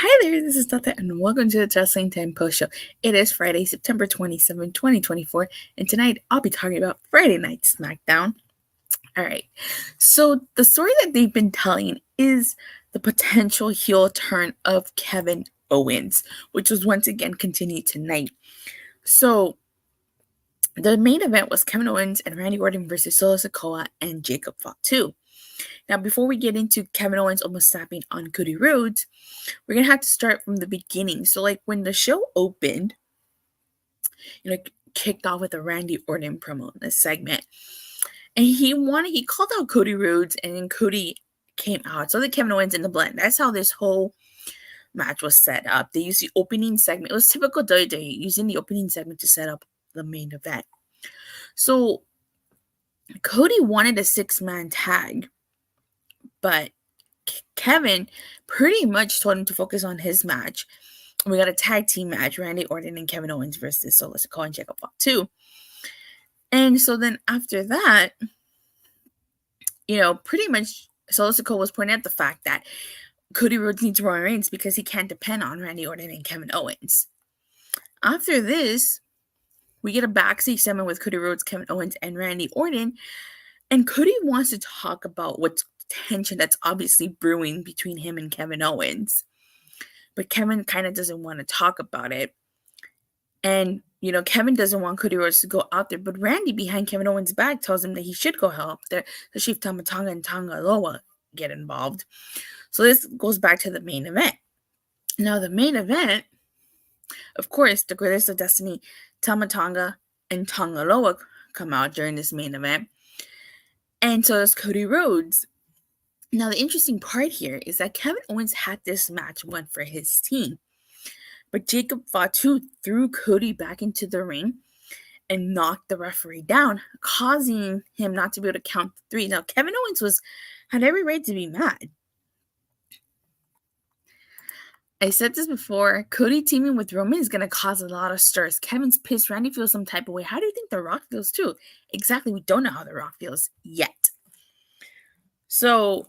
Hi there, this is Tata, and welcome to the Wrestling Time Post Show. It is Friday, September 27, 2024, and tonight I'll be talking about Friday Night SmackDown. Alright, so the story that they've been telling is the potential heel turn of Kevin Owens, which was once again continued tonight. So, the main event was Kevin Owens and Randy Orton versus Solo Sikoa and Jacob Fatu. Now, before we get into Kevin Owens almost snapping on Cody Rhodes, we're going to have to start from the beginning. So, like, when the show opened, kicked off with a Randy Orton promo in this segment. And he called out Cody Rhodes, and then Cody came out. So, the Kevin Owens in the blend. That's how this whole match was set up. They used the opening segment. It was typical WWE, using the opening segment to set up the main event. So, Cody wanted a 6-man tag, but Kevin pretty much told him to focus on his match. We got a tag team match, Randy Orton and Kevin Owens versus Solo Sikoa and Jacob Fatu. And so then after that, pretty much Solo Sikoa was pointing out the fact that Cody Rhodes needs Roman Reigns because he can't depend on Randy Orton and Kevin Owens. After this, we get a backstage segment with Cody Rhodes, Kevin Owens, and Randy Orton. And Cody wants to talk about what's tension that's obviously brewing between him and Kevin Owens. But Kevin kind of doesn't want to talk about it. And, Kevin doesn't want Cody Rhodes to go out there. But Randy, behind Kevin Owens' back, tells him that he should go help there. So Chief Tama Tonga and Tonga Loa get involved. So this goes back to the main event. Now, the main event, of course, the Greatest of Destiny, Tama Tonga and Tonga Loa come out during this main event. And so does Cody Rhodes. Now, the interesting part here is that Kevin Owens had this match won for his team. But Jacob Fatu threw Cody back into the ring and knocked the referee down, causing him not to be able to count 3. Now, Kevin Owens had every right to be mad. I said this before, Cody teaming with Roman is going to cause a lot of stirs. Kevin's pissed. Randy feels some type of way. How do you think The Rock feels too? Exactly, we don't know how The Rock feels yet. So,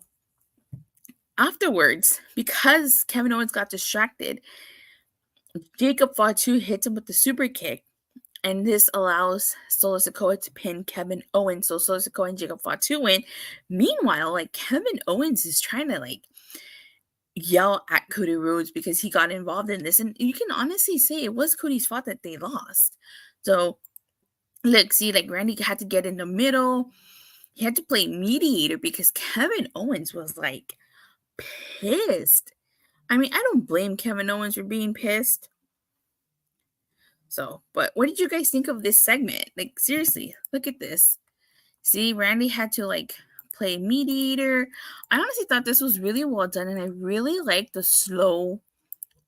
afterwards, because Kevin Owens got distracted, Jacob Fatu hits him with the super kick, and this allows Solo Sikoa to pin Kevin Owens. So Solo Sikoa and Jacob Fatu win. Meanwhile, Kevin Owens is trying to yell at Cody Rhodes because he got involved in this, and you can honestly say it was Cody's fault that they lost. So, Randy had to get in the middle. He had to play mediator because Kevin Owens was pissed. I mean, I don't blame Kevin Owens for being pissed. So, but what did you guys think of this segment? Seriously, look at this. See, Randy had to play mediator. I honestly thought this was really well done, and I really like the slow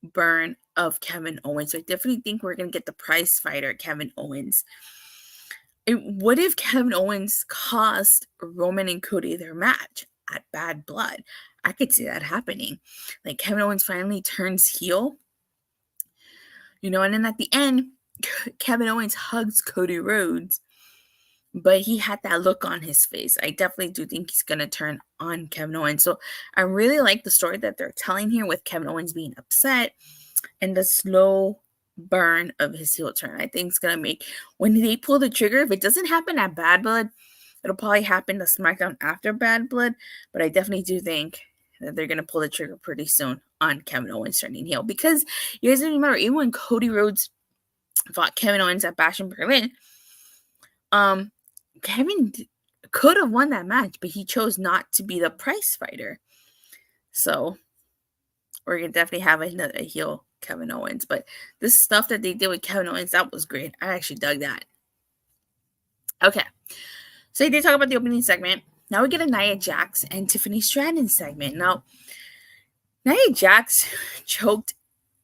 burn of Kevin Owens. So I definitely think we're going to get the prize fighter, Kevin Owens. What if Kevin Owens cost Roman and Cody their match at Bad Blood? I could see that happening. Kevin Owens finally turns heel. And then at the end, Kevin Owens hugs Cody Rhodes. But he had that look on his face. I definitely do think he's going to turn on Kevin Owens. So I really like the story that they're telling here with Kevin Owens being upset and the slow burn of his heel turn. I think it's going to make, when they pull the trigger, if it doesn't happen at Bad Blood, it'll probably happen to SmackDown after Bad Blood. But I definitely do think that they're going to pull the trigger pretty soon on Kevin Owens turning heel. Because you guys remember, even when Cody Rhodes fought Kevin Owens at Bash in Berlin, Kevin could have won that match, but he chose not to be the prize fighter. So we're going to definitely have another heel Kevin Owens. But this stuff that they did with Kevin Owens, that was great. I actually dug that. Okay. So they did talk about the opening segment. Now we get a Nia Jax and Tiffany Stratton segment. Now, Nia Jax choked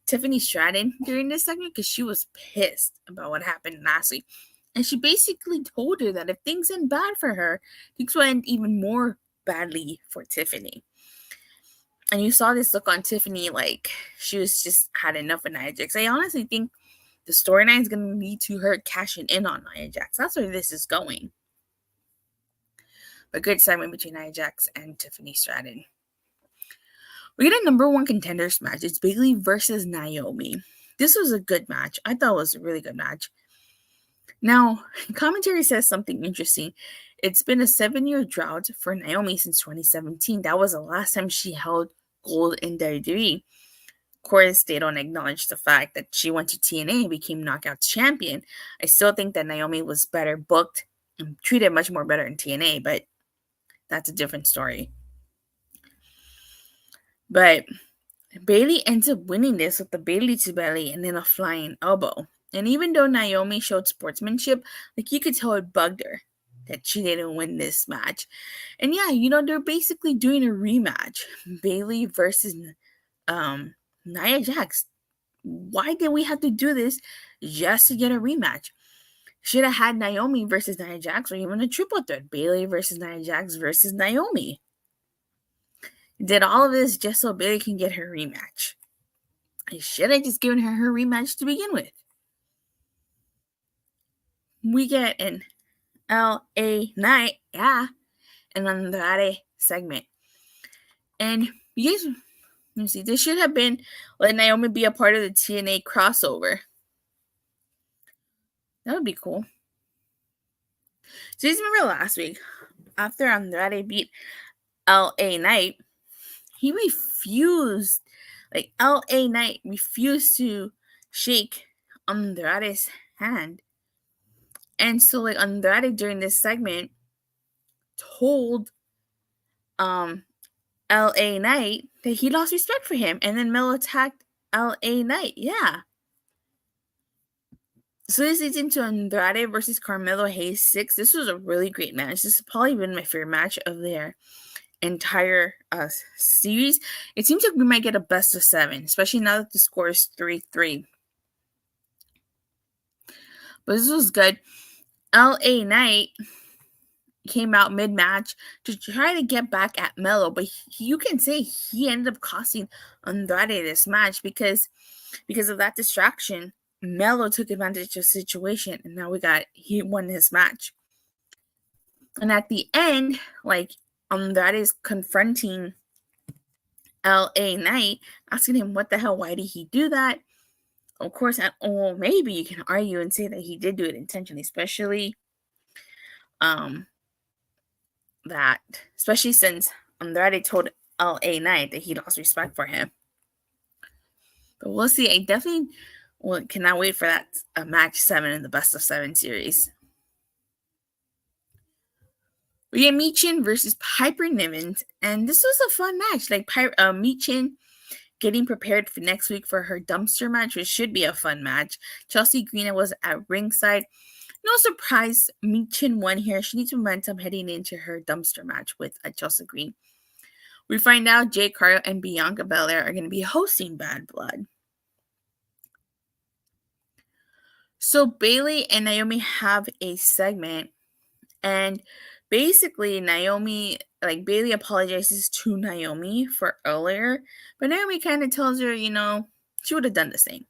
Tiffany Stratton during this segment because she was pissed about what happened last week. And she basically told her that if things end bad for her, things will end even more badly for Tiffany. And you saw this look on Tiffany, like she was just had enough of Nia Jax. I honestly think the storyline is going to lead to her cashing in on Nia Jax. That's where this is going. A good segment between Nia Jax and Tiffany Stratton. We get a number one contenders match. It's Bayley versus Naomi. This was a good match. I thought it was a really good match. Now, commentary says something interesting. It's been a 7-year drought for Naomi since 2017. That was the last time she held gold in WWE. Of course, they don't acknowledge the fact that she went to TNA and became Knockout champion. I still think that Naomi was better booked and treated much more better in TNA, but that's a different story. But Bayley ends up winning this with the Bayley to belly and then a flying elbow. And even though Naomi showed sportsmanship, like you could tell it bugged her that she didn't win this match. And yeah, they're basically doing a rematch. Bayley versus Nia Jax. Why did we have to do this just to get a rematch? Should have had Naomi versus Nia Jax or even a triple threat. Bayley versus Nia Jax versus Naomi. Did all of this just so Bayley can get her rematch. I should have just given her rematch to begin with. We get an LA Knight, an Andrade segment. And you guys, let me see, this should have been let Naomi be a part of the TNA crossover. That would be cool. So you remember last week, after Andrade beat LA Knight, he refused, LA Knight refused to shake Andrade's hand. And so, Andrade during this segment told LA Knight that he lost respect for him. And then Melo attacked LA Knight. Yeah. So this leads into Andrade versus Carmelo Hayes 6. This was a really great match. This has probably been my favorite match of their entire series. It seems like we might get a best of 7, especially now that the score is 3-3. But this was good. LA Knight came out mid-match to try to get back at Melo, but you can say he ended up costing Andrade this match because of that distraction. Melo took advantage of the situation, and now he won his match. And at the end, Andrade is confronting LA Knight, asking him what the hell, why did he do that? Of course, maybe you can argue and say that he did do it intentionally, especially since Andrade told LA Knight that he lost respect for him. But we'll see. I definitely cannot wait for that match 7 in the best of 7 series. We get Michin versus Piper Niven, and this was a fun match. Michin getting prepared for next week for her dumpster match, which should be a fun match. Chelsea Green was at ringside. No surprise, Michin won here. She needs momentum heading into her dumpster match with Chelsea Green. We find out Jade, Cargill, and Bianca Belair are going to be hosting Bad Blood. So Bayley and Naomi have a segment, and basically Bayley apologizes to Naomi for earlier, but Naomi kind of tells her, she would have done the same.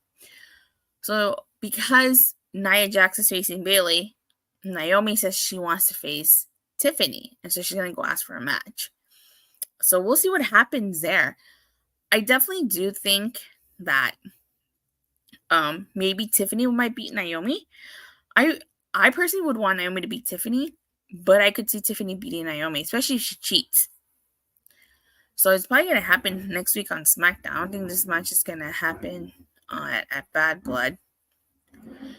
So because Nia Jax is facing Bayley, Naomi says she wants to face Tiffany, and so she's going to go ask for a match. So we'll see what happens there. I definitely do think that maybe Tiffany might beat Naomi. I personally would want Naomi to beat Tiffany, but I could see Tiffany beating Naomi, especially if she cheats. So it's probably going to happen next week on SmackDown. I don't think this match is going to happen at Bad Blood.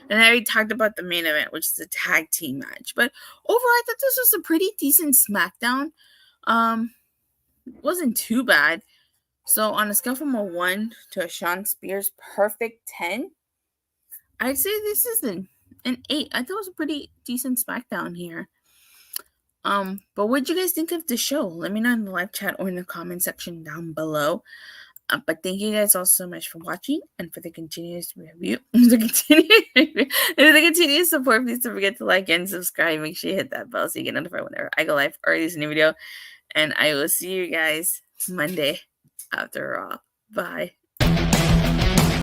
And I already talked about the main event, which is a tag team match. But overall, I thought this was a pretty decent SmackDown. It wasn't too bad. So on a scale from a 1 to a Sean Spears perfect 10, I'd say this is an 8. I thought it was a pretty decent SmackDown here. But what did you guys think of the show? Let me know in the live chat or in the comment section down below. But thank you guys all so much for watching and for the continuous review. the continuous support. Please don't forget to like and subscribe. Make sure you hit that bell so you get notified whenever I go live or release a new video. And I will see you guys Monday after Raw. Bye.